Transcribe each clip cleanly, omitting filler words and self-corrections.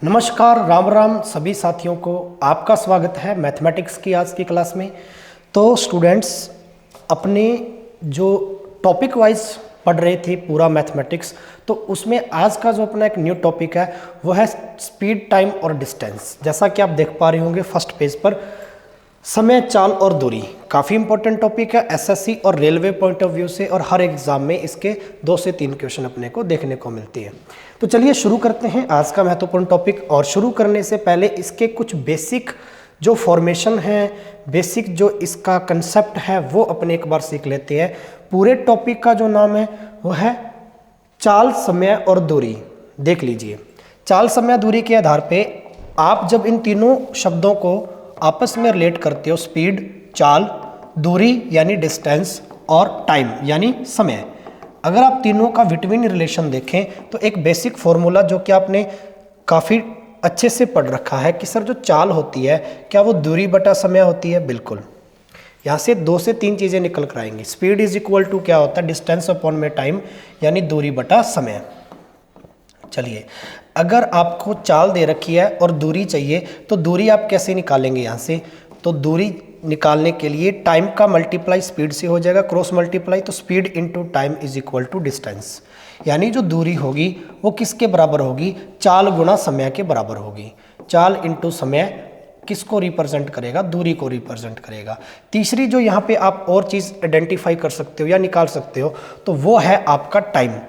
नमस्कार, राम राम सभी साथियों को। आपका स्वागत है मैथमेटिक्स की आज की क्लास में। तो स्टूडेंट्स, अपने जो टॉपिक वाइज पढ़ रहे थे पूरा मैथमेटिक्स, तो उसमें आज का जो अपना एक न्यू टॉपिक है वो है स्पीड, टाइम और डिस्टेंस। जैसा कि आप देख पा रहे होंगे फर्स्ट पेज पर, समय, चाल और दूरी काफ़ी इंपॉर्टेंट टॉपिक है एसएससी और रेलवे पॉइंट ऑफ व्यू से, और हर एग्जाम में इसके 2 से 3 क्वेश्चन अपने को देखने को मिलती है। तो चलिए शुरू करते हैं आज का महत्वपूर्ण टॉपिक। और शुरू करने से पहले इसके कुछ बेसिक जो फॉर्मेशन है, बेसिक जो इसका कंसेप्ट है, वो अपने एक बार सीख लेते हैं। पूरे टॉपिक का जो नाम है वो है चाल, समय और दूरी। देख लीजिए, चाल, समय, दूरी के आधार पे आप जब इन तीनों शब्दों को आपस में रिलेट करते हो, स्पीड, चाल, दूरी यानी डिस्टेंस और टाइम यानी समय, अगर आप तीनों का बिटवीन रिलेशन देखें तो एक बेसिक फॉर्मूला जो कि आपने काफ़ी अच्छे से पढ़ रखा है कि सर जो चाल होती है क्या वो दूरी बटा समय होती है। बिल्कुल, यहाँ से 2 से 3 चीज़ें निकल कर आएंगी। स्पीड इज इक्वल टू क्या होता है, डिस्टेंस अपॉन में टाइम यानी दूरी बटा समय। चलिए, अगर आपको चाल दे रखी है और दूरी चाहिए तो दूरी आप कैसे निकालेंगे यहाँ से? तो दूरी निकालने के लिए टाइम का मल्टीप्लाई स्पीड से हो जाएगा, क्रॉस मल्टीप्लाई। तो speed into time is equal to distance, यानी जो दूरी होगी वो किसके बराबर होगी? चाल गुणा समय के बराबर होगी। चाल इंटू समय किसको रिप्रेजेंट करेगा? दूरी को रिप्रेजेंट करेगा। तीसरी जो यहाँ पे आप और चीज़ आइडेंटिफाई कर सकते हो या निकाल सकते हो तो वो है आपका टाइम।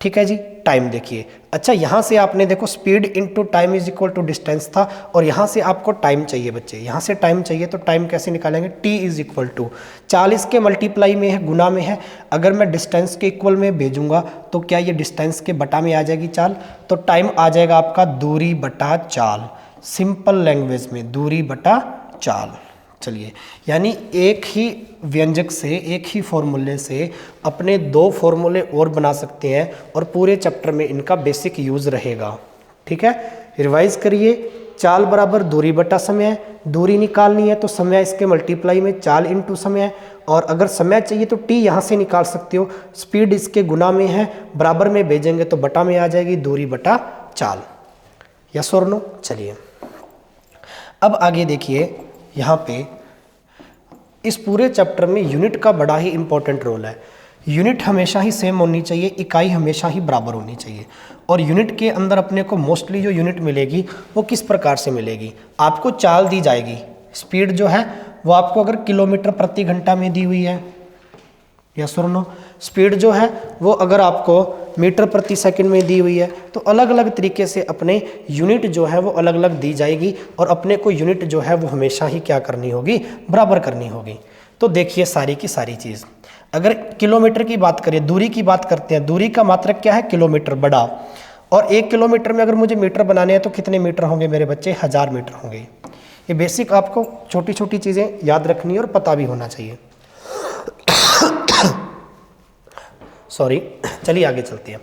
ठीक है जी, टाइम देखिए। अच्छा, यहाँ से आपने देखो speed into time is equal to distance था, और यहाँ से आपको टाइम चाहिए बच्चे, यहाँ से टाइम चाहिए। तो टाइम कैसे निकालेंगे? टी इज इक्वल टू 40 के मल्टीप्लाई में है, गुना में है। अगर मैं डिस्टेंस के इक्वल में भेजूंगा तो क्या ये डिस्टेंस के बटा में आ जाएगी चाल? तो टाइम आ जाएगा आपका दूरी बटा चाल। सिंपल लैंग्वेज में दूरी बटा चाल। चलिए, यानी एक ही व्यंजक से, एक ही फॉर्मूले से अपने 2 फॉर्मूले और बना सकते हैं, और पूरे चैप्टर में इनका बेसिक यूज रहेगा। ठीक है, रिवाइज करिए। चाल बराबर दूरी बटा समय, दूरी निकालनी है तो समय इसके मल्टीप्लाई में चाल इंटू समय, और अगर समय चाहिए तो टी यहाँ से निकाल सकते हो। स्पीड इसके गुना में है, बराबर में भेजेंगे तो बटा में आ जाएगी, दूरी बटा चाल। यस और नो? चलिए, अब आगे देखिए, यहाँ पे इस पूरे चैप्टर में यूनिट का बड़ा ही इंपॉर्टेंट रोल है। यूनिट हमेशा ही सेम होनी चाहिए, इकाई हमेशा ही बराबर होनी चाहिए। और यूनिट के अंदर अपने को मोस्टली जो यूनिट मिलेगी वो किस प्रकार से मिलेगी? आपको चाल दी जाएगी, स्पीड जो है वो आपको अगर किलोमीटर प्रति घंटा में दी हुई है, यस और नो? स्पीड जो है वो अगर आपको मीटर प्रति सेकंड में दी हुई है, तो अलग अलग तरीके से अपने यूनिट जो है वो अलग अलग दी जाएगी, और अपने को यूनिट जो है वो हमेशा ही क्या करनी होगी? बराबर करनी होगी। तो देखिए सारी की सारी चीज़, अगर किलोमीटर की बात करें, दूरी की बात करते हैं, दूरी का मात्रक क्या है? किलोमीटर बड़ा। और 1 किलोमीटर में अगर मुझे मीटर बनाने हैं तो कितने मीटर होंगे मेरे बच्चे? 1000 मीटर होंगे। ये बेसिक आपको छोटी छोटी चीज़ें याद रखनी है और पता भी होना चाहिए। सॉरी, चलिए आगे चलते हैं।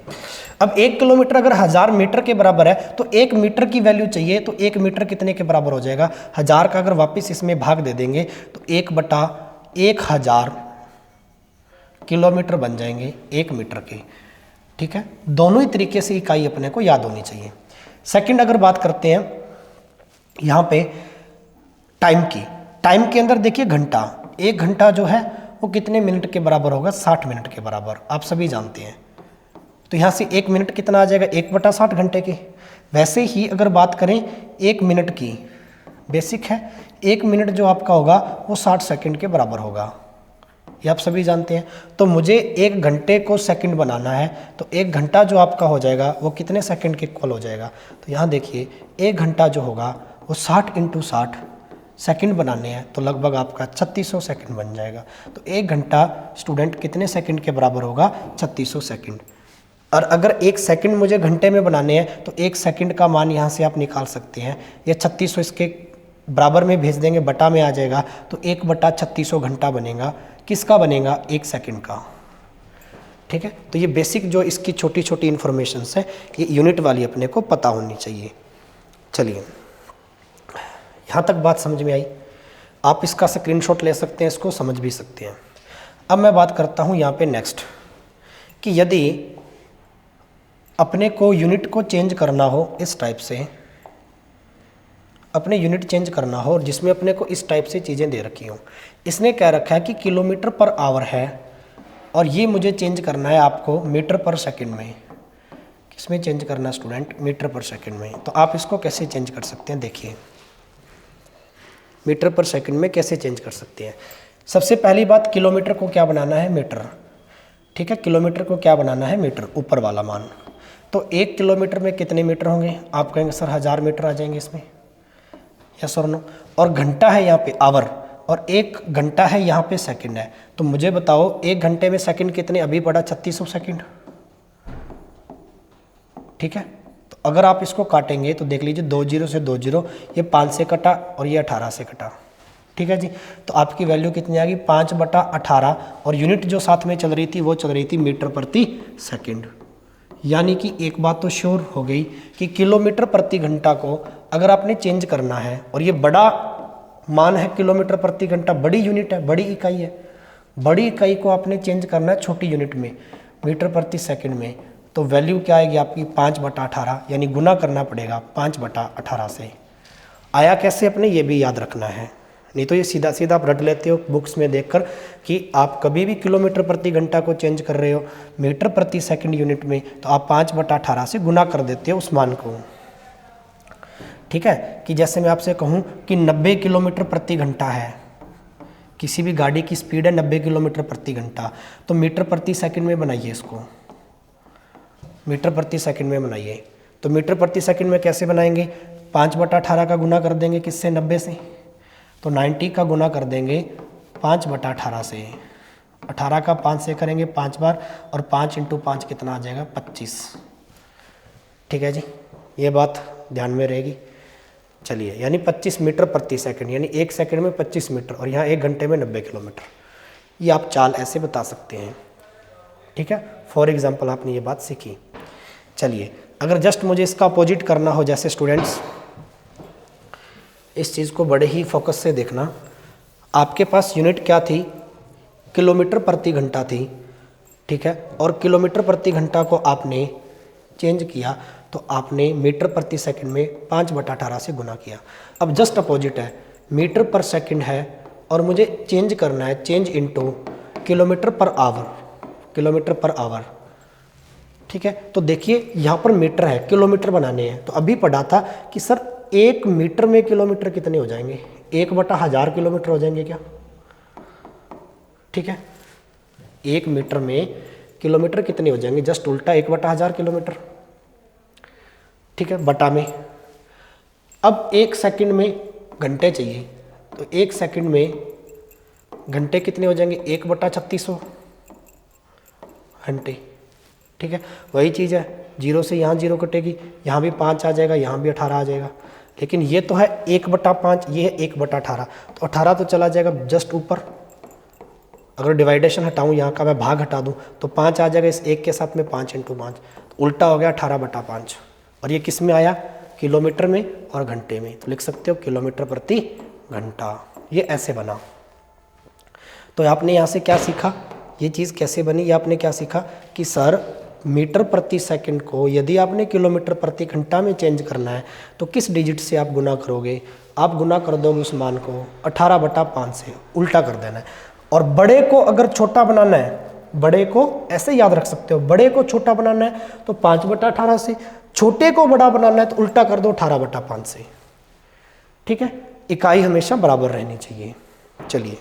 अब 1 किलोमीटर अगर 1000 मीटर के बराबर है तो 1 मीटर की वैल्यू चाहिए, तो 1 मीटर कितने के बराबर हो जाएगा? 1000 का अगर वापस इसमें भाग दे देंगे तो 1/1000 किलोमीटर बन जाएंगे 1 मीटर के। ठीक है, दोनों ही तरीके से इकाई अपने को याद होनी चाहिए। सेकंड अगर बात करते हैं यहाँ पे टाइम की, टाइम के अंदर देखिए घंटा, 1 घंटा जो है वो कितने मिनट के बराबर होगा? 60 मिनट के बराबर, आप सभी जानते हैं। तो यहाँ से 1 मिनट कितना आ जाएगा? 1/60 घंटे के। वैसे ही अगर बात करें 1 मिनट की, बेसिक है, 1 मिनट जो आपका होगा वो 60 सेकंड के बराबर होगा, ये आप सभी जानते हैं। तो मुझे 1 घंटे को सेकंड बनाना है, तो 1 घंटा जो आपका हो जाएगा वो कितने सेकंड के इक्वल हो जाएगा? तो यहाँ देखिए 1 घंटा जो होगा वो 60 × 60 सेकंड बनाने हैं, तो लगभग आपका 3600 सेकंड बन जाएगा। तो 1 घंटा स्टूडेंट कितने सेकंड के बराबर होगा? 3600 सेकंड। और अगर 1 सेकंड मुझे घंटे में बनाने हैं तो 1 सेकंड का मान यहाँ से आप निकाल सकते हैं। ये 3600 इसके बराबर में भेज देंगे, बटा में आ जाएगा, तो 1/3600 घंटा बनेगा। किसका बनेगा? 1 सेकंड का। ठीक है, तो ये बेसिक जो इसकी छोटी छोटी इन्फॉर्मेशन है, ये यूनिट वाली अपने को पता होनी चाहिए। चलिए, यहाँ तक बात समझ में आई? आप इसका स्क्रीनशॉट ले सकते हैं, इसको समझ भी सकते हैं। अब मैं बात करता हूँ यहाँ पे नेक्स्ट, कि यदि अपने को यूनिट को चेंज करना हो इस टाइप से, अपने यूनिट चेंज करना हो और जिसमें अपने को इस टाइप से चीज़ें दे रखी हों। इसने कह रखा है कि किलोमीटर पर आवर है और ये मुझे चेंज करना है आपको मीटर पर सेकंड में। किसमें चेंज करना है स्टूडेंट? मीटर पर सेकंड में। तो आप इसको कैसे चेंज कर सकते हैं? देखिए मीटर पर सेकंड में कैसे चेंज कर सकते हैं। सबसे पहली बात, किलोमीटर को क्या बनाना है? मीटर। ठीक है, किलोमीटर को क्या बनाना है? मीटर, ऊपर वाला मान। तो 1 किलोमीटर में कितने मीटर होंगे? आप कहेंगे सर 1000 मीटर आ जाएंगे इसमें, यस और नो। और घंटा है यहाँ पे आवर, और 1 घंटा है यहाँ पे सेकंड है। तो मुझे बताओ 1 घंटे में सेकंड कितने? अभी पड़ा 3600 सेकंड। ठीक है, तो अगर आप इसको काटेंगे तो देख लीजिए 2 जीरो से 2 जीरो, ये 5 से कटा और ये 18 से कटा। ठीक है जी, तो आपकी वैल्यू कितनी आ गई? 5/18। और यूनिट जो साथ में चल रही थी वो चल रही थी मीटर प्रति सेकंड। यानी कि एक बात तो श्योर हो गई कि किलोमीटर प्रति घंटा को अगर आपने चेंज करना है, और ये बड़ा मान है किलोमीटर प्रति घंटा, बड़ी यूनिट है, बड़ी इकाई है, बड़ी इकाई को आपने चेंज करना है छोटी यूनिट में, मीटर प्रति सेकंड में, तो वैल्यू क्या आएगी आपकी? 5/18, यानी गुना करना पड़ेगा 5/18 से। आया कैसे अपने, ये भी याद रखना है, नहीं तो ये सीधा सीधा आप रट लेते हो बुक्स में देखकर कि आप कभी भी किलोमीटर प्रति घंटा को चेंज कर रहे हो मीटर प्रति सेकंड यूनिट में, तो आप 5/18 से गुना कर देते हो उस मान को। ठीक है, कि जैसे मैं आपसे कहूँ कि 90 किलोमीटर प्रति घंटा है, किसी भी गाड़ी की स्पीड है 90 किलोमीटर प्रति घंटा, तो मीटर प्रति सेकंड में बनाइए इसको, मीटर प्रति सेकंड में बनाइए। तो मीटर प्रति सेकंड में कैसे बनाएंगे? 5/18 का गुना कर देंगे किससे? 90 से। तो 90 का गुना कर देंगे 5/18 से। 18 का 5 से करेंगे 5 बार, और 5 × 5 कितना आ जाएगा? 25। ठीक है जी, ये बात ध्यान में रहेगी। चलिए, यानी 25 मीटर प्रति सेकंड, यानी 1 सेकंड में 25 मीटर, और यहाँ 1 घंटे में 90 किलोमीटर। ये आप चाल ऐसे बता सकते हैं। ठीक है, फॉर एग्जाम्पल आपने ये बात सीखी। चलिए, अगर जस्ट मुझे इसका अपोजिट करना हो, जैसे स्टूडेंट्स इस चीज़ को बड़े ही फोकस से देखना, आपके पास यूनिट क्या थी? किलोमीटर प्रति घंटा थी। ठीक है, और किलोमीटर प्रति घंटा को आपने चेंज किया तो आपने मीटर प्रति सेकंड में 5/18 से गुना किया। अब जस्ट अपोजिट है, मीटर पर सेकंड है और मुझे चेंज करना है, change into kilometre per hour, kilometre per hour. ठीक है, तो देखिए यहाँ पर मीटर है, किलोमीटर बनाने हैं। तो अभी पढ़ा था कि सर 1 मीटर में किलोमीटर कितने हो जाएंगे? 1/1000 किलोमीटर हो जाएंगे क्या? ठीक है, 1 मीटर में किलोमीटर कितने हो जाएंगे? जस्ट उल्टा 1/1000 किलोमीटर। ठीक है, बटा में। अब 1 सेकंड में घंटे चाहिए, तो 1 सेकंड में घंटे कितने हो जाएंगे? 1/3600 घंटे। ठीक है, वही चीज़ है, 0 से यहाँ 0 कटेगी, यहाँ भी 5 आ जाएगा, यहाँ भी 18 आ जाएगा। लेकिन ये तो है 1/5, ये है 1/18, तो 18 तो चला जाएगा जस्ट ऊपर। अगर डिवाइडेशन हटाऊँ, यहाँ का मैं भाग हटा दूँ, तो 5 आ जाएगा इस 1 के साथ में, 5 × 5, तो उल्टा हो गया 18/5। और ये किस में आया? किलोमीटर में और घंटे में। तो लिख सकते हो किलोमीटर प्रति घंटा। ये ऐसे बना। तो आपने यहाँ से क्या सीखा? ये चीज़ कैसे बनी? ये आपने क्या सीखा कि सर मीटर प्रति सेकंड को यदि आपने किलोमीटर प्रति घंटा में चेंज करना है तो किस डिजिट से आप गुना करोगे? आप गुना कर दोगे उस मान को 18/5 से, उल्टा कर देना है। और बड़े को अगर छोटा बनाना है, बड़े को ऐसे याद रख सकते हो, बड़े को छोटा बनाना है तो 5/18 से, छोटे को बड़ा बनाना है तो उल्टा कर दो 18/5 से। ठीक है, इकाई हमेशा बराबर रहनी चाहिए। चलिए,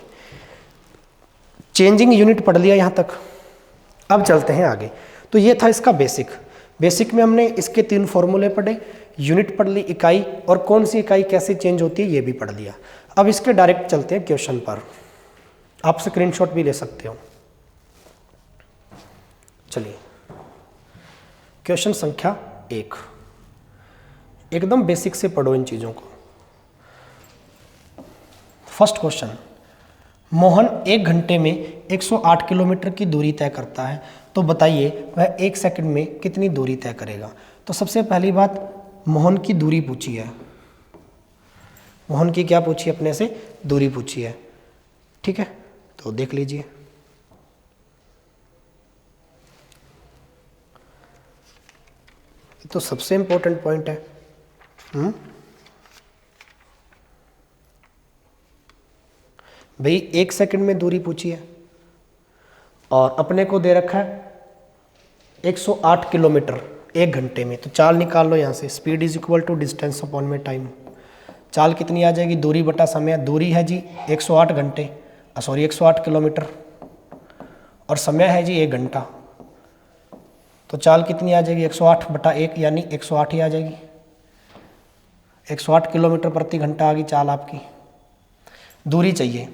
चेंजिंग यूनिट पढ़ लिया यहाँ तक। अब चलते हैं आगे। तो ये था इसका बेसिक में हमने इसके 3 फॉर्मूले पढ़े, यूनिट पढ़ ली, इकाई, और कौन सी इकाई कैसे चेंज होती है ये भी पढ़ लिया। अब इसके डायरेक्ट चलते हैं क्वेश्चन पर। आप स्क्रीनशॉट भी ले सकते हो। चलिए, क्वेश्चन संख्या 1, एकदम बेसिक से पढ़ो इन चीज़ों को। फर्स्ट क्वेश्चन, मोहन 1 घंटे में 108 किलोमीटर की दूरी तय करता है, तो बताइए वह 1 सेकंड में कितनी दूरी तय करेगा। तो सबसे पहली बात, मोहन की दूरी पूछी है, मोहन की क्या पूछी? अपने से दूरी पूछी है। ठीक है, तो देख लीजिए। तो सबसे इंपॉर्टेंट पॉइंट है। भाई 1 सेकंड में दूरी पूछी है और अपने को दे रखा है 108 किलोमीटर 1 घंटे में। तो चाल निकाल लो यहाँ से, speed is equal to distance upon में टाइम। चाल कितनी आ जाएगी, दूरी बटा समय। दूरी है जी 108 घंटे, सॉरी 108 किलोमीटर, और समय है जी 1 घंटा। तो चाल कितनी आ जाएगी, 108 बटा 1 यानी 108 ही आ जाएगी। 108 किलोमीटर प्रति घंटा आ गई चाल आपकी। दूरी चाहिए,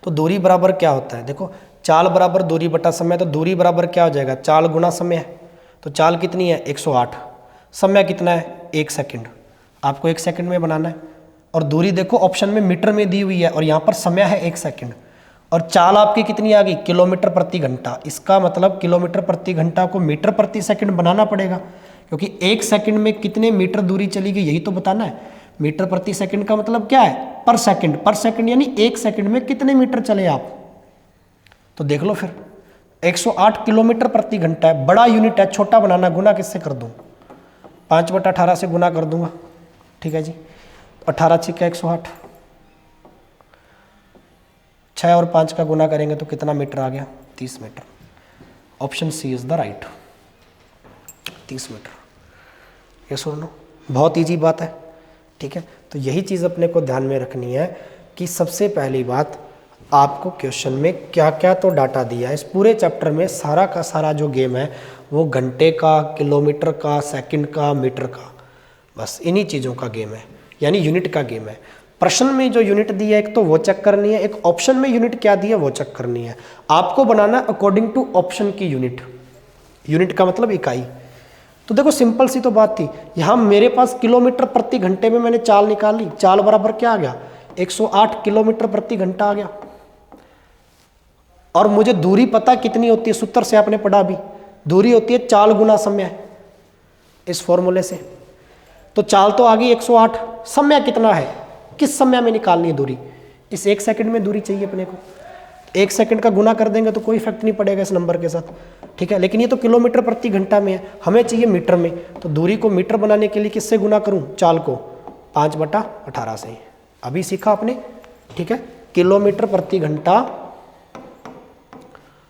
तो दूरी बराबर क्या होता है, देखो चाल बराबर दूरी बटा समय। तो दूरी बराबर क्या हो जाएगा, चाल गुना समय। तो चाल कितनी है 108, समय कितना है 1 सेकंड। आपको 1 सेकंड में बनाना है। और दूरी देखो ऑप्शन में मीटर में दी हुई है और यहाँ पर समय है 1 सेकंड। और चाल आपकी कितनी आ गई, किलोमीटर प्रति घंटा। इसका मतलब किलोमीटर प्रति घंटा को मीटर प्रति सेकंड बनाना पड़ेगा, क्योंकि 1 सेकंड में कितने मीटर दूरी चली गई यही तो बताना है। मीटर प्रति सेकंड का मतलब क्या है, पर सेकंड। पर सेकंड यानी 1 सेकंड में कितने मीटर चले आप। तो देख लो फिर 108 किलोमीटर प्रति घंटा है, बड़ा यूनिट है। छोटा बनाना, गुना किससे कर दूं, 5/18 से गुना कर दूंगा। ठीक है जी, 18 छिक्का 108, 6 और 5 का गुना करेंगे तो कितना मीटर आ गया, 30 metre. Option C is the right, 30 metre. ये सुन लो, बहुत ईजी बात है। ठीक है, तो यही चीज़ अपने को ध्यान में रखनी है कि सबसे पहली बात आपको क्वेश्चन में क्या क्या तो डाटा दिया है। इस पूरे चैप्टर में सारा का सारा जो गेम है वो घंटे का, किलोमीटर का, सेकंड का, मीटर का, बस इन्हीं चीज़ों का गेम है, यानी यूनिट का गेम है। प्रश्न में जो यूनिट दी है एक तो वो चेक करनी है, एक ऑप्शन में यूनिट क्या दी है वो चेक करनी है। आपको बनाना अकॉर्डिंग टू ऑप्शन की यूनिट। यूनिट का मतलब इकाई। तो देखो सिंपल सी तो बात थी, यहाँ मेरे पास किलोमीटर प्रति घंटे में मैंने चाल निकाल ली। चाल बराबर क्या आ गया, 108 किलोमीटर प्रति घंटा आ गया। और मुझे दूरी पता कितनी होती है, सूत्र से आपने पढ़ा भी, दूरी होती है चाल गुना समय, इस फॉर्मूले से। तो चाल तो आ गई 108, समय कितना है, किस समय में निकालनी है दूरी, इस 1 सेकंड में दूरी चाहिए अपने को। 1 सेकंड का गुना कर देंगे तो कोई इफेक्ट नहीं पड़ेगा इस नंबर के साथ। ठीक है, लेकिन ये तो किलोमीटर प्रति घंटा में है, हमें चाहिए मीटर में। तो दूरी को मीटर बनाने के लिए किससे गुना करूं, चाल को 5/18 से। अभी सीखा आपने। ठीक है, किलोमीटर प्रति घंटा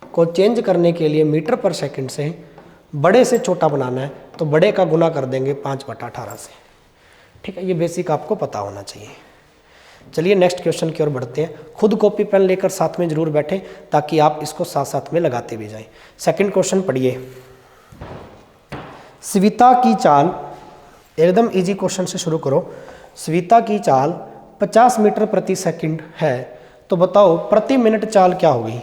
को चेंज करने के लिए मीटर पर सेकंड से बड़े से छोटा बनाना है तो बड़े का गुना कर देंगे 5/18 से। ठीक है, ये बेसिक आपको पता होना चाहिए। चलिए नेक्स्ट क्वेश्चन की ओर बढ़ते हैं। खुद कॉपी पेन लेकर साथ में जरूर बैठें ताकि आप इसको साथ साथ में लगाते भी जाएं। सेकंड क्वेश्चन पढ़िए। स्विता की चाल, एकदम इजी क्वेश्चन से शुरू करो। स्विता की चाल 50 मीटर प्रति सेकंड है, तो बताओ प्रति मिनट चाल क्या होगी।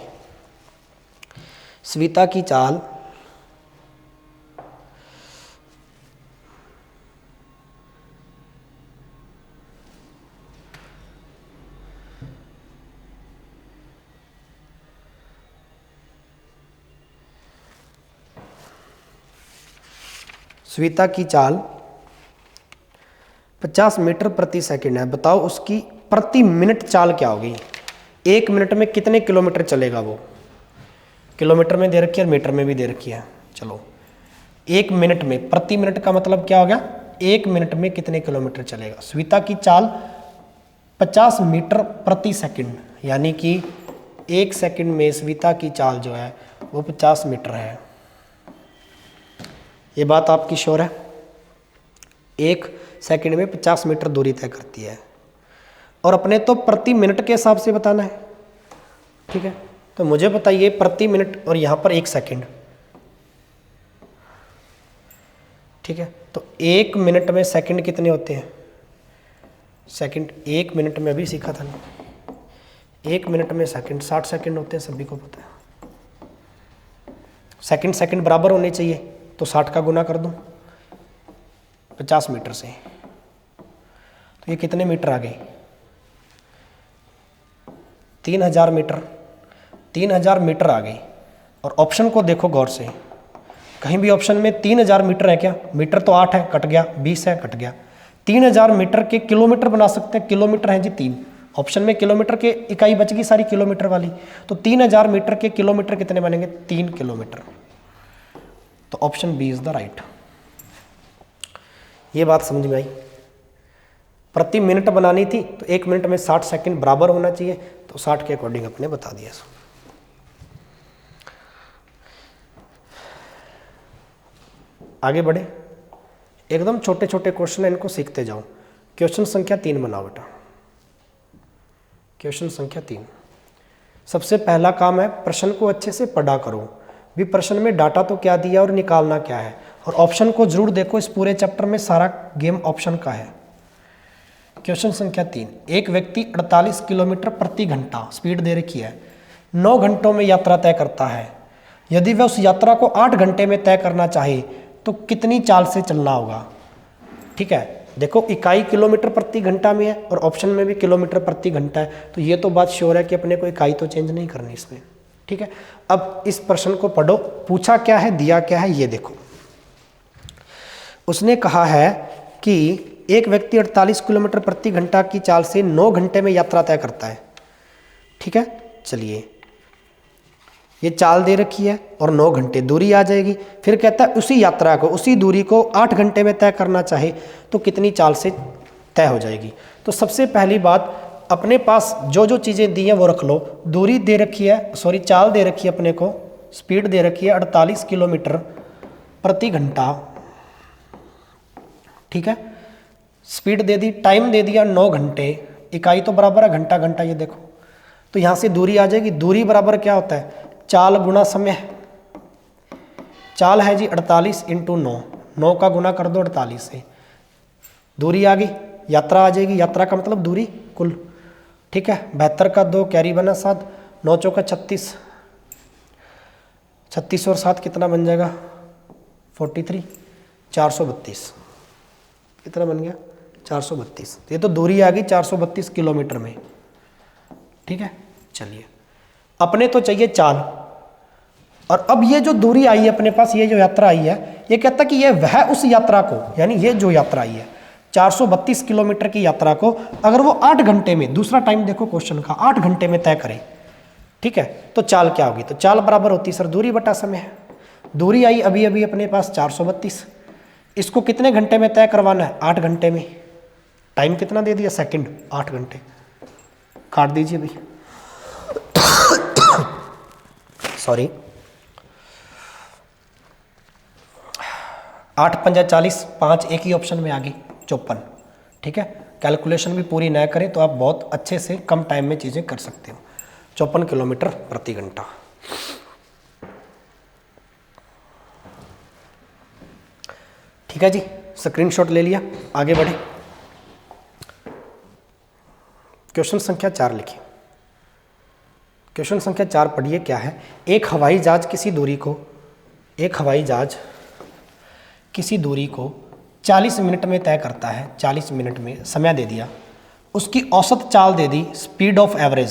स्विता की चाल स्विता की चाल 50 मीटर प्रति सेकंड है, बताओ उसकी प्रति मिनट चाल क्या होगी। 1 मिनट में कितने किलोमीटर चलेगा वो। किलोमीटर में दे रखी है और मीटर में भी दे रखी है। चलो 1 मिनट में, प्रति मिनट का मतलब क्या हो गया, 1 मिनट में कितने किलोमीटर चलेगा। स्विता की चाल 50 मीटर प्रति सेकंड, यानी कि 1 सेकंड में स्विता की चाल जो है वो 50 मीटर है। ये बात आपकी श्योर है। 1 सेकंड में 50 मीटर दूरी तय करती है और अपने तो प्रति मिनट के हिसाब से बताना है। ठीक है, तो मुझे बताइए प्रति मिनट और यहाँ पर 1 सेकंड। ठीक है, तो 1 मिनट में सेकंड कितने होते हैं, सेकंड 1 मिनट में अभी सीखा था ना, 1 मिनट में सेकंड 60 सेकंड होते हैं, सभी को पता है। सेकंड सेकंड बराबर होने चाहिए, तो 60 का गुना कर दूं 50 मीटर से, तो ये कितने मीटर आ गए, 3000 मीटर। 3000 मीटर आ गई। और ऑप्शन को देखो गौर से, कहीं भी ऑप्शन में 3000 मीटर है क्या, मीटर तो 8 है, कट गया, 20 है, कट गया। 3000 मीटर के किलोमीटर बना सकते हैं, किलोमीटर है जी 3। ऑप्शन में किलोमीटर के इकाई बच गई सारी किलोमीटर वाली, तो 3000 मीटर के किलोमीटर कितने बनेंगे, 3 किलोमीटर। तो option B is the right. ये बात समझ में आई। प्रति मिनट बनानी थी तो 1 मिनट में 60 सेकंड बराबर होना चाहिए, तो 60 के अकॉर्डिंग अपने बता दिया। आगे बढ़े, एकदम छोटे छोटे क्वेश्चन है, इनको सीखते जाओ। क्वेश्चन संख्या 3 बनाओ बेटा। क्वेश्चन संख्या 3, सबसे पहला काम है प्रश्न को अच्छे से पढ़ा करो, भी प्रश्न में डाटा तो क्या दिया और निकालना क्या है, और ऑप्शन को जरूर देखो, इस पूरे चैप्टर में सारा गेम ऑप्शन का है। क्वेश्चन संख्या 3, एक व्यक्ति 48 किलोमीटर प्रति घंटा स्पीड दे रखी है, 9 घंटों में यात्रा तय करता है। यदि वह उस यात्रा को 8 घंटे में तय करना चाहे तो कितनी चाल से चलना होगा। ठीक है, देखो इकाई किलोमीटर प्रति घंटा में है और ऑप्शन में भी किलोमीटर प्रति घंटा है, तो ये तो बात श्योर है कि अपने को इकाई तो चेंज नहीं करनी इसमें। ठीक है, अब इस प्रश्न को पढ़ो, पूछा क्या है, दिया क्या है, ये देखो। उसने कहा है कि एक व्यक्ति 48 किलोमीटर प्रति घंटा की चाल से 9 घंटे में यात्रा तय करता है। ठीक है, चलिए ये चाल दे रखी है और 9 घंटे दूरी आ जाएगी। फिर कहता है उसी यात्रा को, उसी दूरी को 8 घंटे में तय करना चाहे तो कितनी चाल से तय हो जाएगी। तो सबसे पहली बात, अपने पास जो जो चीज़ें दी हैं वो रख लो। दूरी दे रखी है, सॉरी चाल दे रखी है अपने को, स्पीड दे रखी है 48 किलोमीटर प्रति घंटा। ठीक है, स्पीड दे दी, टाइम दे दिया 9 घंटे, इकाई तो बराबर है घंटा घंटा, ये देखो। तो यहाँ से दूरी आ जाएगी, दूरी बराबर क्या होता है, चाल गुणा समय। चाल है जी 48 इंटू 9, 9 का गुना कर दो 48 से, दूरी आ गई। यात्रा आ जाएगी, यात्रा का मतलब दूरी कुल। ठीक है, 72 का 2 कैरी बना 7, 9 चौका 36, 36 और 7 कितना बन जाएगा 43, 432। कितना बन गया 432। ये तो दूरी आ गई 432 किलोमीटर में। ठीक है, चलिए अपने तो चाहिए चाल, और अब ये जो दूरी आई है अपने पास, ये जो यात्रा आई है, ये कहता कि ये वह उस यात्रा को, यानी ये जो यात्रा आई है 432 किलोमीटर की यात्रा को अगर वो 8 घंटे में, दूसरा टाइम देखो क्वेश्चन का, 8 घंटे में तय करे। ठीक है, तो चाल क्या होगी, तो चाल बराबर होती सर दूरी बटा समय है। दूरी आई अभी अभी अपने पास 432, इसको कितने घंटे में तय करवाना है 8 घंटे में। टाइम कितना दे दिया सेकंड, 8 घंटे, काट दीजिए भाई, सॉरी 8 पंजा 40, 5 एक ही ऑप्शन में आ गई 54। ठीक है, कैलकुलेशन भी पूरी ना करें तो आप बहुत अच्छे से कम टाइम में चीज़ें कर सकते हो। 54 किलोमीटर प्रति घंटा। ठीक है जी, स्क्रीनशॉट ले लिया, आगे बढ़े। क्वेश्चन संख्या 4 लिखिए। क्वेश्चन संख्या 4 पढ़िए क्या है। एक हवाई जहाज किसी दूरी को 40 मिनट में तय करता है, 40 मिनट में समय दे दिया, उसकी औसत चाल दे दी, स्पीड ऑफ एवरेज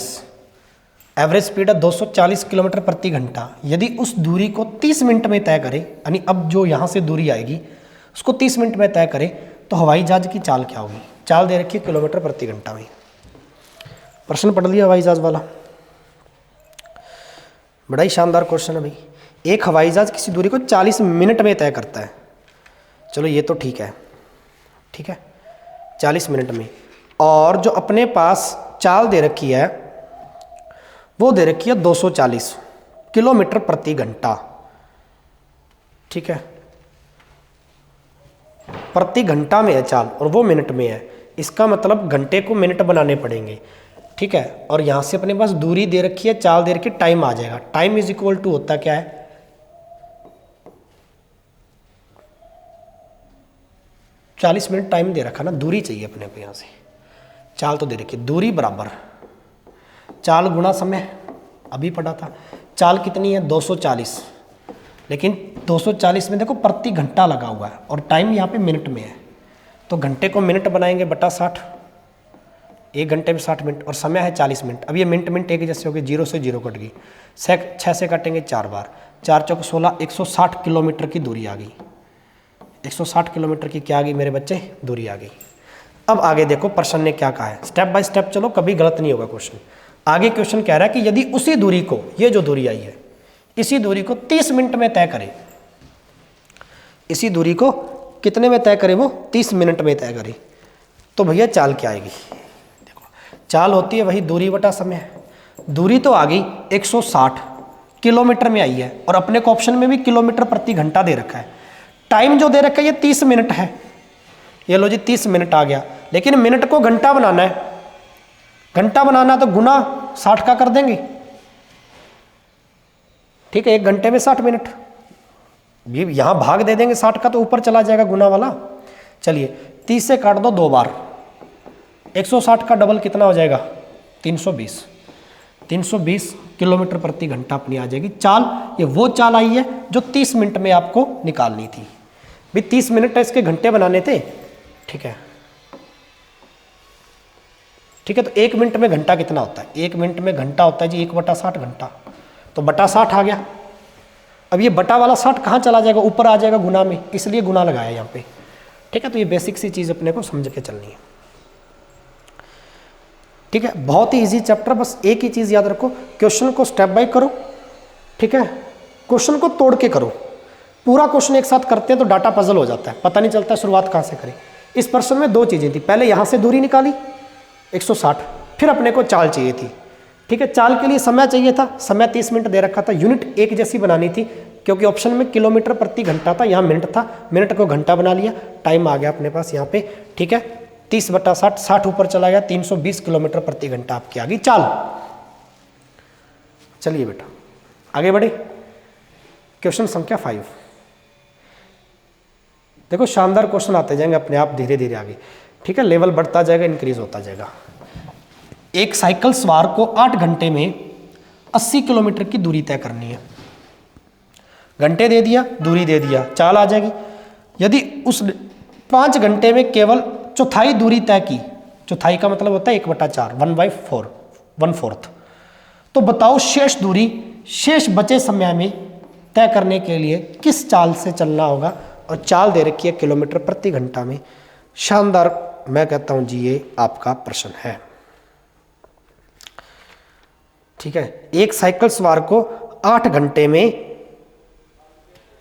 स्पीड है 240 किलोमीटर प्रति घंटा। यदि उस दूरी को 30 मिनट में तय करे, यानी अब जो यहाँ से दूरी आएगी उसको 30 मिनट में तय करे, तो हवाई जहाज की चाल क्या होगी। चाल दे रखी है किलोमीटर प्रति घंटा में। प्रश्न पढ़ लिया हवाई जहाज वाला, बड़ा ही शानदार क्वेश्चन है भाई। एक हवाई जहाज किसी दूरी को 40 मिनट में तय करता है, चलो ये तो ठीक है, 40 मिनट में। और जो अपने पास चाल दे रखी है वो दे रखी है 240 किलोमीटर प्रति घंटा। ठीक है, प्रति घंटा में है चाल और वो मिनट में है, इसका मतलब घंटे को मिनट बनाने पड़ेंगे। ठीक है, और यहाँ से अपने पास दूरी दे रखी है, चाल दे रखी है, टाइम आ जाएगा। टाइम इज इक्वल टू होता क्या है, चालीस मिनट टाइम दे रखा ना, दूरी चाहिए अपने को, यहाँ से चाल तो दे रखी है, दूरी बराबर चाल गुणा समय, अभी पढ़ा था। चाल कितनी है 240, लेकिन 240 में देखो प्रति घंटा लगा हुआ है और टाइम यहाँ पे मिनट में है, तो घंटे को मिनट बनाएंगे बटा 60, 1 घंटे में 60 मिनट, और समय है 40 मिनट। अब ये मिनट एक जैसे हो गए, 0 से 0 कट गई, 6 से काटेंगे 4 बार, 4 चौक 16, 160 किलोमीटर की दूरी आ गई। 160 किलोमीटर की क्या आ गई मेरे बच्चे, दूरी आ गई। अब आगे देखो प्रश्न ने क्या कहा है, स्टेप बाय स्टेप चलो, कभी गलत नहीं होगा क्वेश्चन। आगे क्वेश्चन कह रहा है कि यदि उसी दूरी को, ये जो दूरी आई है, इसी दूरी को 30 मिनट में तय करे, इसी दूरी को कितने में तय करे, वो 30 मिनट में तय करे, तो भैया चाल क्या आएगी? देखो चाल होती है वही दूरी बटा समय। दूरी तो आ गई 160 किलोमीटर में आई है, और अपने को ऑप्शन में भी किलोमीटर प्रति घंटा दे रखा है। टाइम जो दे रखा है ये 30 मिनट है, ये लो जी 30 मिनट आ गया, लेकिन मिनट को घंटा बनाना है। घंटा बनाना तो गुना 60 का कर देंगे, ठीक है, 1 घंटे में 60 मिनट। ये यहां भाग दे देंगे 60 का तो ऊपर चला जाएगा गुना वाला। चलिए 30 से काट दो 2 बार, 160 का डबल कितना हो जाएगा? 320। 320 किलोमीटर प्रति घंटा अपनी आ जाएगी चाल। ये वो चाल आई है जो 30 मिनट में आपको निकालनी थी। भी 30 मिनट इसके घंटे बनाने थे, ठीक है। ठीक है, तो 1 मिनट में घंटा कितना होता है? 1 मिनट में घंटा होता है जी 1/60 घंटा, तो बटा 60 आ गया। अब ये बटा वाला 60 कहाँ चला जाएगा? ऊपर आ जाएगा गुना में, इसलिए गुना लगाया यहाँ पे, ठीक है। तो ये बेसिक सी चीज़ अपने को समझ के चलनी है, ठीक है। बहुत ही इजी चैप्टर, बस एक ही चीज़ याद रखो, क्वेश्चन को स्टेप बाय करो, ठीक है। क्वेश्चन को तोड़ के करो। पूरा क्वेश्चन एक साथ करते हैं तो डाटा पजल हो जाता है, पता नहीं चलता शुरुआत कहाँ से करें। इस प्रश्न में 2 चीज़ें थी, पहले यहाँ से दूरी निकाली 160, फिर अपने को चाल चाहिए थी, ठीक है। चाल के लिए समय चाहिए था, समय 30 मिनट दे रखा था। यूनिट एक जैसी बनानी थी, क्योंकि ऑप्शन में किलोमीटर प्रति घंटा था, यहाँ मिनट था, मिनट को घंटा बना लिया। टाइम आ गया अपने पास यहाँ पे, ठीक है। 30/60, 60 ऊपर चला गया, 320 किलोमीटर प्रति घंटा आपकी आ गई चाल। चलिए बेटा आगे बढ़े, क्वेश्चन संख्या 5। देखो शानदार क्वेश्चन आते जाएंगे अपने आप धीरे धीरे आगे, ठीक है। लेवल बढ़ता जाएगा, इंक्रीज होता जाएगा। एक साइकिल सवार को 8 घंटे में 80 किलोमीटर की दूरी तय करनी है। घंटे दे दिया, दूरी दे दिया, चाल आ जाएगी। यदि उस 5 घंटे में केवल चौथाई दूरी तय की, चौथाई का मतलब होता है 1/4, 1/4, 1/4, तो बताओ शेष दूरी शेष बचे समय में तय करने के लिए किस चाल से चलना होगा। और चाल दे रखी है किलोमीटर प्रति घंटा में। शानदार, मैं कहता हूं जी ये आपका प्रश्न है, ठीक है। एक साइकिल सवार को 8 घंटे में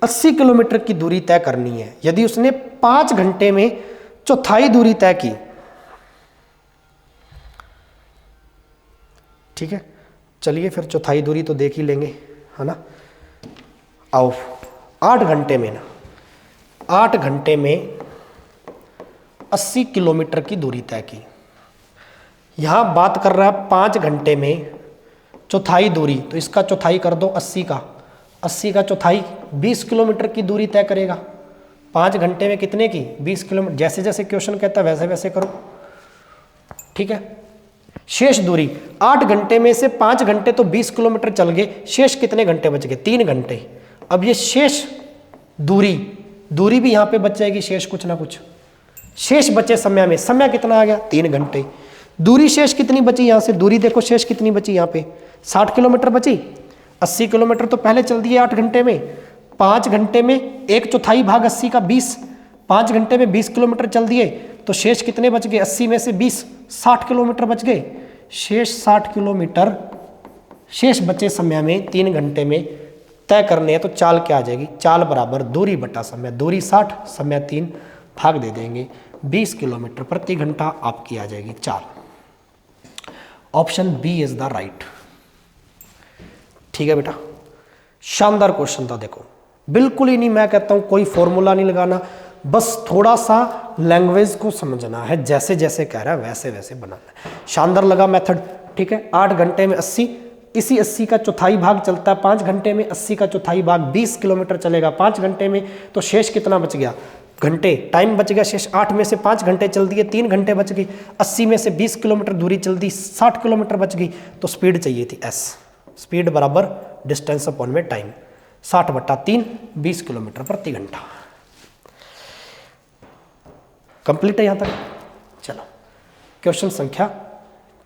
80 किलोमीटर की दूरी तय करनी है। यदि उसने 5 घंटे में चौथाई दूरी तय की, ठीक है। चलिए फिर चौथाई दूरी तो देख ही लेंगे, है ना। आओ 8 घंटे में ना, 8 घंटे में 80 किलोमीटर की दूरी तय की। यहां बात कर रहा है 5 घंटे में चौथाई दूरी, तो इसका चौथाई कर दो 80 का, 80 का चौथाई 20 किलोमीटर की दूरी तय करेगा। 5 घंटे में कितने की? 20 किलोमीटर। जैसे जैसे क्वेश्चन कहता है वैसे वैसे करो, ठीक है। शेष दूरी 8 घंटे में से 5 घंटे तो 20 किलोमीटर चल गए, शेष कितने घंटे बच गए? 3 घंटे। अब ये शेष दूरी भी यहाँ पे बच जाएगी, शेष कुछ ना कुछ। शेष बचे समय में, समय कितना आ गया? 3 घंटे। दूरी शेष कितनी बची? यहाँ से दूरी देखो शेष कितनी बची, यहाँ पे 60 किलोमीटर बची। 80 किलोमीटर तो पहले चल दिए 8 घंटे में। 5 घंटे में 1/4 भाग 80 का 20, 5 घंटे में 20 किलोमीटर चल दिए, तो शेष कितने बच गए? 80 में से 20, 60 किलोमीटर बच गए। शेष 60 किलोमीटर शेष बचे समय में 3 घंटे में तय करने हैं, तो चाल क्या आ जाएगी? चाल बराबर दूरी बटा समय। दूरी 60, समय 3, भाग दे देंगे 20 किलोमीटर प्रति घंटा आपकी आ जाएगी चाल। Option B is the right, ठीक है बेटा। शानदार क्वेश्चन था, देखो बिल्कुल ही नहीं, मैं कहता हूं कोई फॉर्मूला नहीं लगाना, बस थोड़ा सा लैंग्वेज को समझना है, जैसे जैसे कह रहा है वैसे वैसे बनाना है। शानदार लगा मेथड, ठीक है। 8 घंटे में 80, इसी 80 का चौथाई भाग चलता है 5 घंटे में, 80 का चौथाई भाग 20 किलोमीटर चलेगा 5 घंटे में, तो शेष कितना बच गया? घंटे। टाइम बच गया शेष, 8 में से 5 घंटे चल दिए, 3 घंटे बच गई। 80 में से 20 किलोमीटर दूरी चल दी, 60 किलोमीटर बच गई, तो स्पीड चाहिए थी एस। स्पीड बराबर डिस्टेंस अपॉन में टाइम, 60/3, 20 किलोमीटर प्रति घंटा। कंप्लीट है यहां तक। चलो क्वेश्चन संख्या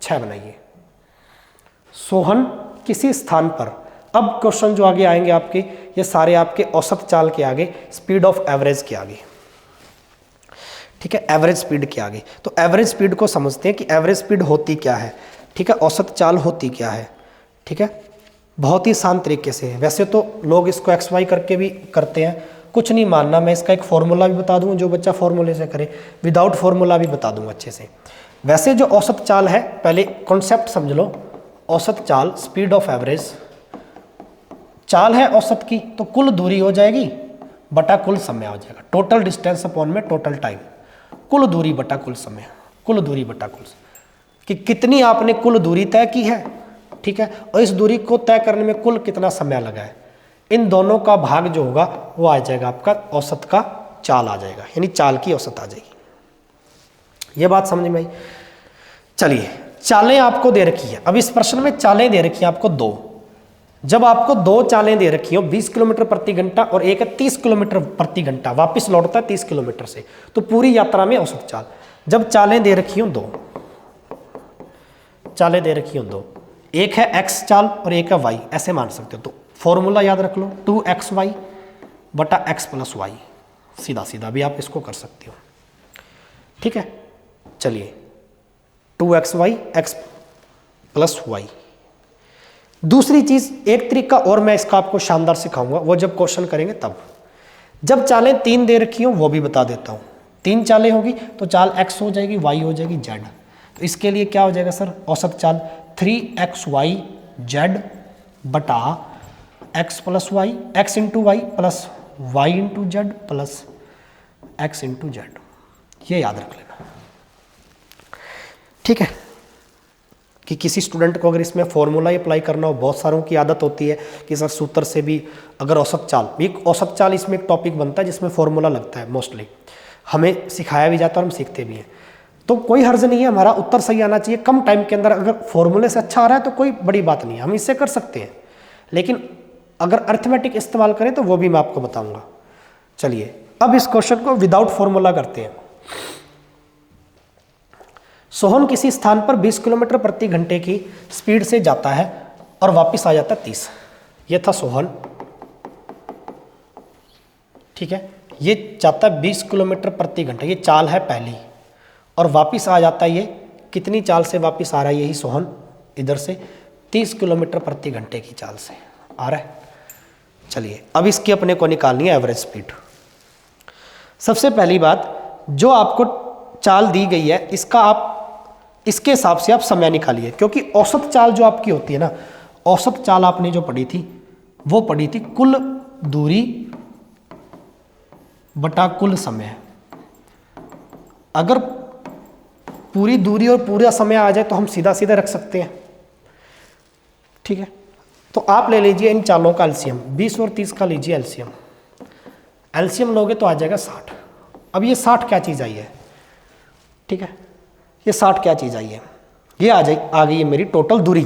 6 बनाइए। सोहन किसी स्थान पर, अब क्वेश्चन जो आगे आएंगे आपके, ये सारे आपके औसत चाल के आगे, स्पीड ऑफ एवरेज के आगे, ठीक है। एवरेज स्पीड के आगे, तो एवरेज स्पीड को समझते हैं कि एवरेज स्पीड होती क्या है, ठीक है। औसत चाल होती क्या है, ठीक है। बहुत ही आसान तरीके से है, वैसे तो लोग इसको XY करके भी करते हैं, कुछ नहीं मानना, मैं इसका एक फॉर्मूला भी बता दूंगा, जो बच्चा फॉर्मूले से करे, विदाउट फॉर्मूला भी बता दूंगा अच्छे से। वैसे जो औसत चाल है, पहले कॉन्सेप्ट समझ लो। औसत चाल, स्पीड ऑफ एवरेज, चाल है औसत की, तो कुल दूरी हो जाएगी बटा कुल समय हो जाएगा, टोटल डिस्टेंस अपॉन में टोटल टाइम, कुल दूरी बटा कुल समय, कुल दूरी बटा कुल समय, कि कितनी आपने कुल दूरी तय की है, ठीक है, और इस दूरी को तय करने में कुल कितना समय लगा है, इन दोनों का भाग जो होगा वो आ जाएगा आपका औसत का चाल आ जाएगा, यानी चाल की औसत आ जाएगी। ये बात समझ में आई। चलिए, चालें आपको दे रखी है। अब इस प्रश्न में चालें दे रखी है आपको दो। जब आपको दो चालें दे रखी हो, 20 किलोमीटर प्रति घंटा और एक है 30 किलोमीटर प्रति घंटा, वापस लौटता है 30 किलोमीटर से, तो पूरी यात्रा में औसत चाल। जब चालें दे रखी हो दो, चालें दे रखी हो दो, एक है एक्स चाल और एक है वाई, ऐसे मान सकते हो। तो फॉर्मूला याद रख लो, 2xy बटा x प्लस वाई, सीधा सीधा भी आप इसको कर सकते हो, ठीक है। चलिए, 2xy x प्लस वाई। दूसरी चीज, एक तरीका और मैं इसका आपको शानदार सिखाऊंगा, वो जब क्वेश्चन करेंगे तब। जब चालें 3 दे रखी हो, वो भी बता देता हूं। 3 चालें होगी तो चाल x हो जाएगी, y हो जाएगी, z। तो इसके लिए क्या हो जाएगा सर, औसत चाल 3xy z बटा x plus y, x into y plus y into z plus x into z. ये याद रख लेना, ठीक है। कि किसी स्टूडेंट को अगर इसमें फॉर्मूला ही अप्लाई करना हो, बहुत सारों की आदत होती है कि सर सूत्र से भी अगर औसत चाल, एक औसत चाल इसमें एक टॉपिक बनता है जिसमें फॉर्मूला लगता है, मोस्टली हमें सिखाया भी जाता है और हम सीखते भी हैं। तो कोई हर्ज नहीं है, हमारा उत्तर सही आना चाहिए कम टाइम के अंदर। अगर फॉर्मूले से अच्छा आ रहा है तो कोई बड़ी बात नहीं है, हम इससे कर सकते हैं। लेकिन अगर अर्थमेटिक इस्तेमाल करें तो वो भी मैं आपको बताऊंगा। चलिए, अब इस क्वेश्चन को विदाउट फॉर्मूला करते हैं। सोहन किसी स्थान पर 20 किलोमीटर प्रति घंटे की स्पीड से जाता है और वापस आ जाता है 30। ये था सोहन, ठीक है। ये जाता है 20 किलोमीटर प्रति घंटे, ये चाल है पहली, और वापस आ जाता है, ये कितनी चाल से वापस आ रहा है, यही सोहन इधर से 30 किलोमीटर प्रति घंटे की चाल से आ रहा है। चलिए, अब इसकी अपने को निकालनी है एवरेज स्पीड। सबसे पहली बात, जो आपको चाल दी गई है, इसका आप इसके हिसाब से आप समय निकालिए, क्योंकि औसत चाल जो आपकी होती है ना, औसत चाल आपने जो पढ़ी थी वो पढ़ी थी कुल दूरी बटा कुल समय। अगर पूरी दूरी और पूरा समय आ जाए तो हम सीधा सीधा रख सकते हैं, ठीक है। तो आप ले लीजिए इन चालों का एलसीएम, 20 और 30 का लीजिए एलसीएम। एलसीएम लोगे तो आ जाएगा 60। अब ये 60 क्या चीज़ आई है, ठीक है, ये 60 क्या चीज़ आई है, ये आ गई है मेरी टोटल दूरी।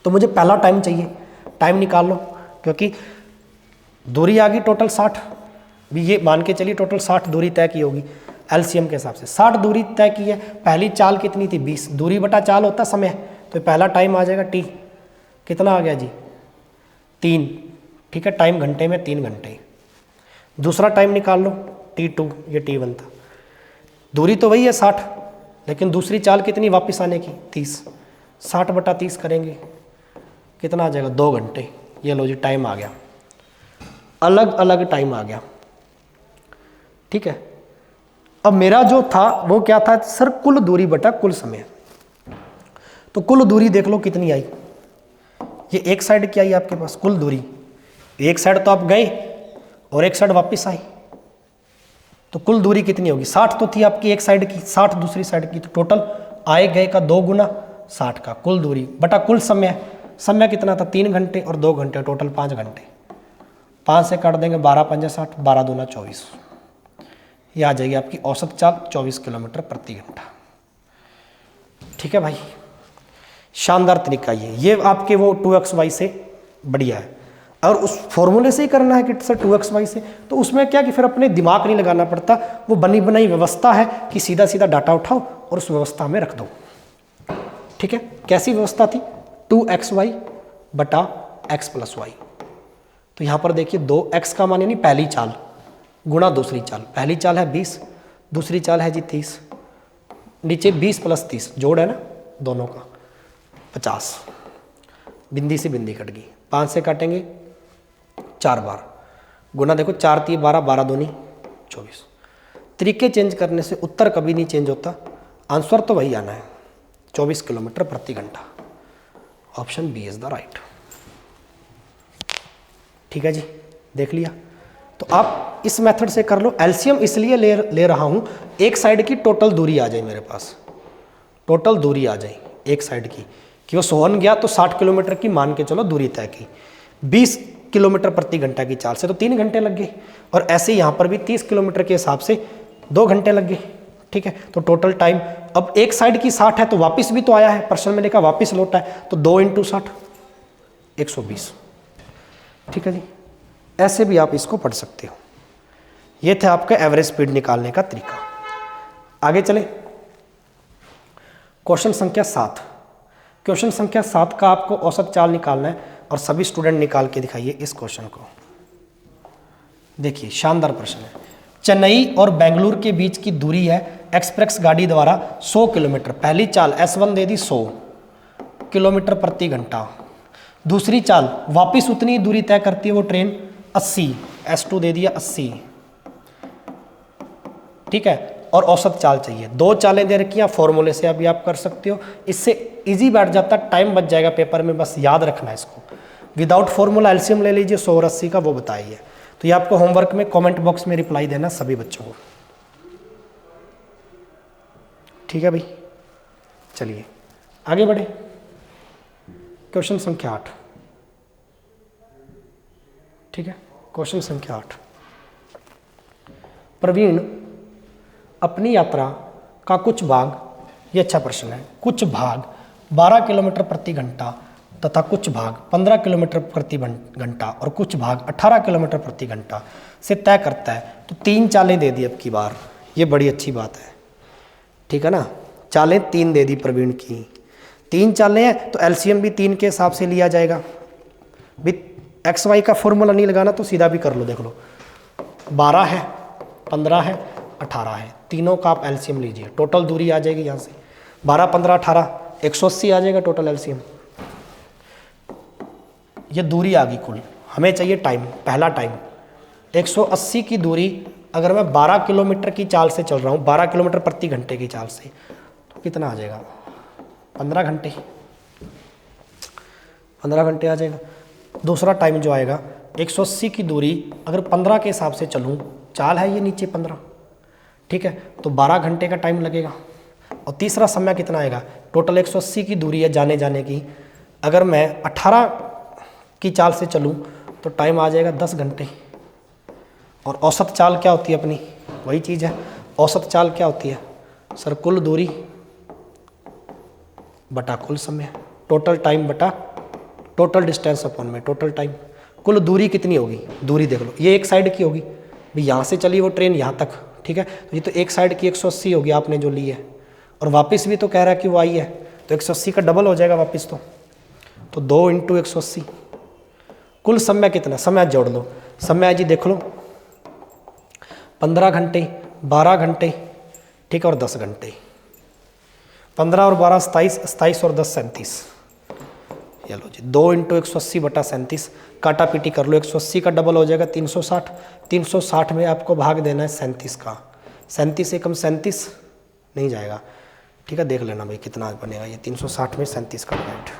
तो मुझे पहला टाइम चाहिए, टाइम निकाल लो, क्योंकि दूरी आ गई टोटल 60, भी ये मान के चलिए टोटल 60 दूरी तय की होगी एलसीएम के हिसाब से। 60 दूरी तय की है, पहली चाल कितनी थी 20, दूरी बटा चाल होता समय, तो पहला टाइम आ जाएगा टी, कितना आ गया जी 3, ठीक है, टाइम घंटे में 3 घंटे। दूसरा टाइम निकाल लो T2, ये T1 था। दूरी तो वही है 60, लेकिन दूसरी चाल कितनी वापस आने की 30, 60 बटा 30 करेंगे, कितना आ जाएगा 2 घंटे। ये लो जी, टाइम आ गया, अलग अलग टाइम आ गया, ठीक है। अब मेरा जो था वो क्या था सर, कुल दूरी बटा कुल समय। तो कुल दूरी देख लो कितनी आई, ये एक साइड क्या आई आपके पास कुल दूरी, एक साइड तो आप गए और एक साइड वापस आई, तो कुल दूरी कितनी होगी, 60 तो थी आपकी एक साइड की, 60 दूसरी साइड की, तो टोटल आए गए का 2 गुना 60 का कुल दूरी बटा कुल समय। समय कितना था 3 घंटे और 2 घंटे, टोटल 5 घंटे। 5 से काट देंगे 12 पंजे 60, 12 दूना 24, ये आ जाएगी आपकी औसत चाल 24 किलोमीटर प्रति घंटा, ठीक है भाई। शानदार तरीका ये आपके वो 2xy से बढ़िया है। और उस फॉर्मूले से ही करना है कि सर 2xy से, तो उसमें क्या कि फिर अपने दिमाग नहीं लगाना पड़ता, वो बनी बनाई व्यवस्था है कि सीधा सीधा डाटा उठाओ और उस व्यवस्था में रख दो, ठीक है। कैसी व्यवस्था थी, 2xy बटा x प्लस वाई। तो यहाँ पर देखिए 2x का मान यानी पहली चाल गुणा दूसरी चाल, पहली चाल है 20, दूसरी चाल है जी 30, नीचे 20 प्लस 30 जोड़ है ना दोनों का 50, बिंदी से बिंदी कट गई, 5 से काटेंगे 4 बार, गुना देखो 4 3 12, 12 दूनी 24। तरीके चेंज करने से उत्तर कभी नहीं चेंज होता, आंसर तो वही आना है, 24 किलोमीटर प्रति घंटा। Option B is the right. ठीक है जी, देख लिया। तो आप इस मेथड से कर लो। एलसीएम इसलिए ले रहा हूं, एक साइड की टोटल दूरी आ जाए मेरे पास, टोटल दूरी आ जाए एक साइड की, कि वो सोहन गया तो 60 किलोमीटर की मान के चलो दूरी तय की, 20 किलोमीटर प्रति घंटा की चाल से तो 3 घंटे लग गए, और ऐसे यहाँ पर भी 30 किलोमीटर के हिसाब से 2 घंटे लग गए। ठीक है, तो टोटल टाइम, अब एक साइड की 60 है तो वापस भी तो आया है, प्रश्न में लिखा वापस लौटा है, तो 2 × 60 120। ठीक है जी, ऐसे भी आप इसको पढ़ सकते हो। ये थे आपका एवरेज स्पीड निकालने का तरीका। आगे चले, क्वेश्चन संख्या 7। क्वेश्चन संख्या 7 का आपको औसत चाल निकालना है, और सभी स्टूडेंट निकाल के दिखाइए इस क्वेश्चन को। देखिए शानदार प्रश्न है। चेन्नई और बेंगलुरु के बीच की दूरी है एक्सप्रेस गाड़ी द्वारा 100 किलोमीटर। पहली चाल S1 दे दी 100 किलोमीटर प्रति घंटा। दूसरी चाल वापस उतनी दूरी तय करती है वो ट्रेन 80, S2 दे दिया 80। ठीक है, और औसत चाल चाहिए। 2 चालें दे रखी हैं, फॉर्मूले से अभी आप कर सकते हो, इससे इजी बैठ जाता, टाइम बच जाएगा पेपर में, बस याद रखना है इसको। विदाउट फॉर्मूला एलसीएम ले लीजिए 100 और 80 का, वो बताइए। तो ये आपको होमवर्क में कमेंट बॉक्स में रिप्लाई देना सभी बच्चों को। ठीक है भाई, चलिए आगे बढ़े। क्वेश्चन संख्या 8। ठीक है, क्वेश्चन संख्या 8। प्रवीण अपनी यात्रा का कुछ भाग, ये अच्छा प्रश्न है, कुछ भाग 12 किलोमीटर प्रति घंटा तथा कुछ भाग 15 किलोमीटर प्रति घंटा और कुछ भाग 18 किलोमीटर प्रति घंटा से तय करता है। तो 3 चालें दे दी अब की बार, ये बड़ी अच्छी बात है। ठीक है ना, चालें 3 दे दी प्रवीण की, 3 चालें हैं तो एलसीएम भी 3 के हिसाब से लिया जाएगा। भी एक्स वाई का फॉर्मूला नहीं लगाना तो सीधा भी कर लो, देख लो 12 है, 15 है, 18 है, तीनों का आप एलसीएम लीजिए। टोटल दूरी आ जाएगी यहाँ से 12 15 18 180 आ जाएगा टोटल एलसीएम। ये दूरी आ गई कुल, हमें चाहिए टाइम। पहला टाइम 180 की दूरी अगर मैं 12 किलोमीटर की चाल से चल रहा हूँ, 12 किलोमीटर प्रति घंटे की चाल से, तो कितना आ जाएगा? 15 घंटे, 15 घंटे आ जाएगा। दूसरा टाइम जो आएगा 180 की दूरी अगर 15 के हिसाब से चलूँ, चाल है ये नीचे 15, ठीक है, तो 12 घंटे का टाइम लगेगा। और तीसरा समय कितना आएगा? टोटल 180 की दूरी है जाने जाने की, अगर मैं 18 की चाल से चलूँ तो टाइम आ जाएगा 10 घंटे। और औसत चाल क्या होती है अपनी? वही चीज़ है, औसत चाल क्या होती है सर? कुल दूरी बटा कुल समय, टोटल टाइम बटा टोटल डिस्टेंस अपॉन में टोटल टाइम। कुल दूरी कितनी होगी? दूरी देख लो, ये एक साइड की होगी भाई, यहाँ से चली वो ट्रेन यहाँ तक, ठीक है, तो ये तो एक साइड की 180 होगी आपने जो ली है, और वापस भी तो कह रहा है कि वो आई है, तो 180 का डबल हो जाएगा वापस। तो 2 × 180। कुल समय कितना? समय जोड़ लो, समय जी देख लो 15 घंटे, 12 घंटे, ठीक है, और 10 घंटे। 15 और 12 27, 27 और 10 37। चलो जी 2 × 180 बटा 37, काटा पीटी कर लो, 180 का डबल हो जाएगा 360। 360 में आपको भाग देना है 37 का, 37 से कम 37 नहीं जाएगा, ठीक है, देख लेना भाई कितना बनेगा ये 360 में 37 का पॉइंट,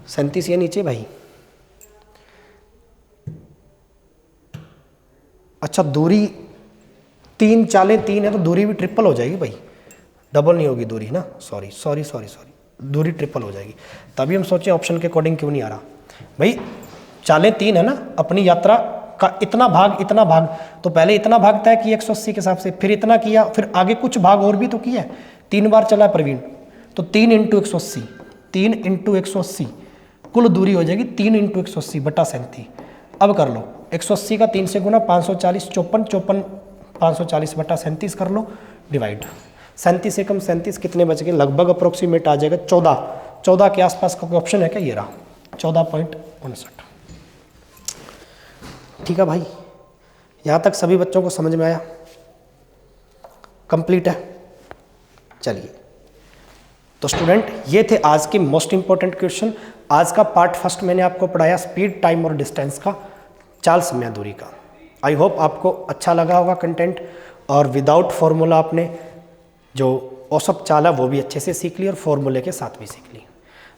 37 ये नीचे भाई। अच्छा दूरी 3 चालें 3 है तो दूरी भी ट्रिपल हो जाएगी भाई, डबल नहीं होगी दूरी ना, सॉरी, दूरी ट्रिपल हो जाएगी। तभी हम सोचे ऑप्शन के अकॉर्डिंग क्यों नहीं आ रहा भाई। चालें 3 है ना, अपनी यात्रा का इतना भाग, तो पहले इतना भाग तय किया 180 के हिसाब से, फिर इतना किया, फिर आगे कुछ भाग और भी तो किया है, 3 बार चला प्रवीण, तो 3 × 180, 3 × 180 कुल दूरी हो जाएगी 3 × 180 बटा 37। अब कर लो 180 का 3 से गुना 540, 54 540 बटा 37 कर लो डिवाइड। 37 से कम 37 कितने बच गए? लगभग अप्रोक्सीमेट आ जाएगा 14 के आसपास का ऑप्शन है क्या? ये रहा 14.59। ठीक है भाई, यहाँ तक सभी बच्चों को समझ में आया? कंप्लीट है। चलिए तो स्टूडेंट ये थे आज के मोस्ट इंपॉर्टेंट क्वेश्चन। आज का पार्ट फर्स्ट मैंने आपको पढ़ाया स्पीड, टाइम और डिस्टेंस का। चाल समय दूरी का। आई होप आपको अच्छा लगा होगा कंटेंट, और विदाउट फॉर्मूला आपने जो औसत चाल है वो भी अच्छे से सीख ली और फॉर्मूले के साथ भी सीख ली,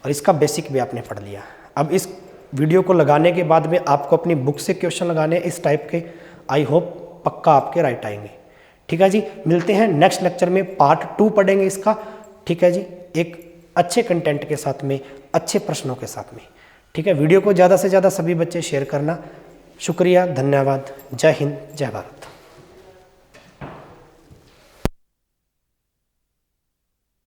और इसका बेसिक भी आपने पढ़ लिया। अब इस वीडियो को लगाने के बाद में आपको अपनी बुक से क्वेश्चन लगाने इस टाइप के, आई होप पक्का आपके राइट आएंगे। ठीक है जी, मिलते हैं नेक्स्ट लेक्चर में, पार्ट 2 पढ़ेंगे इसका। ठीक है जी, एक अच्छे कंटेंट के साथ में, अच्छे प्रश्नों के साथ में। ठीक है, वीडियो को ज़्यादा से ज़्यादा सभी बच्चे शेयर करना। शुक्रिया, धन्यवाद, जय हिंद, जय भारत।